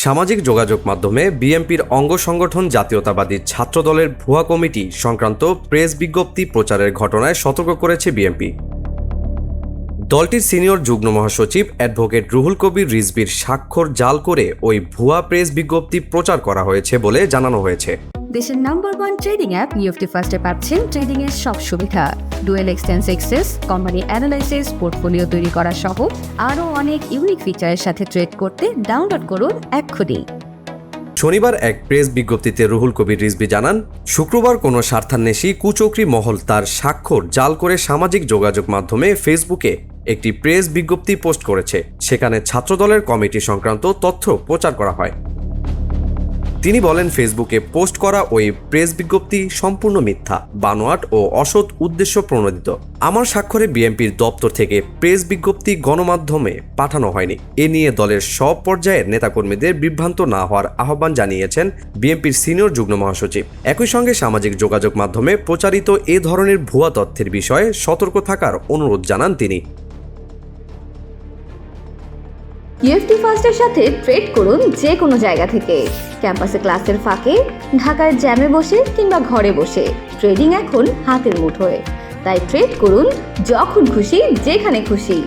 সামাজিক যোগাযোগ মাধ্যমে বিএনপির অঙ্গ সংগঠন জাতীয়তাবাদী ছাত্রদলের ভুয়া কমিটি সংক্রান্ত প্রেস বিজ্ঞপ্তি প্রচারের ঘটনায় সতর্ক করেছে বিএনপি। দলটির সিনিয়র যুগ্ম মহাসচিব অ্যাডভোকেট রুহুল কবির রিজভীর স্বাক্ষর জাল করে ওই ভুয়া প্রেস বিজ্ঞপ্তি প্রচার করা হয়েছে বলে জানানো হয়েছে। দেশের নাম্বার 1 ট্রেডিং অ্যাপ নিফটি ফার্স্টে পাচ্ছেন ট্রেডিং এর সব সুবিধা, dual exchange access, company analysis, portfolio তৈরি করা সহ আরও অনেক ইউনিক ফিচারের সাথে ট্রেড করতে ডাউনলোড করুন এক্ষুনি। শনিবার এক প্রেস বিজ্ঞপ্তিতে রুহুল কবির রিজভী জানান, শুক্রবার কোনো স্বার্থান্বেষী কুচক্রী মহল তার স্বাক্ষর জাল করে সামাজিক যোগাযোগ মাধ্যমে ফেসবুকে একটি প্রেস বিজ্ঞপ্তি পোস্ট করেছে। সেখানে ছাত্রদলের কমিটি সংক্রান্ত তথ্য প্রচার করা হয়। তিনি বলেন, ফেসবুকে পোস্ট করা ওই প্রেস বিজ্ঞপ্তি সম্পূর্ণ মিথ্যা, বানোয়াট ও অসৎ উদ্দেশ্য প্রণোদিত। আমার স্বাক্ষরে বিএনপির দপ্তর থেকে প্রেস বিজ্ঞপ্তি গণমাধ্যমে পাঠানো হয়নি। এ নিয়ে দলের সব পর্যায়ের নেতাকর্মীদের বিভ্রান্ত না হওয়ার আহ্বান জানিয়েছেন বিএনপির সিনিয়র যুগ্ম মহাসচিব। একই সঙ্গে সামাজিক যোগাযোগ মাধ্যমে প্রচারিত এ ধরনের ভুয়া তথ্যের বিষয়ে সতর্ক থাকার অনুরোধ জানান তিনি। নিফটি ফার্স্টের সাথে ট্রেড করুন যে কোনো জায়গা থেকে, ক্যাম্পাসে ক্লাসের ফাঁকে, ঢাকায় জ্যামে বসে কিংবা ঘরে বসে। ট্রেডিং এখন হাতের মুঠোয়, তাই ট্রেড করুন যখন খুশি, যেখানে খুশি।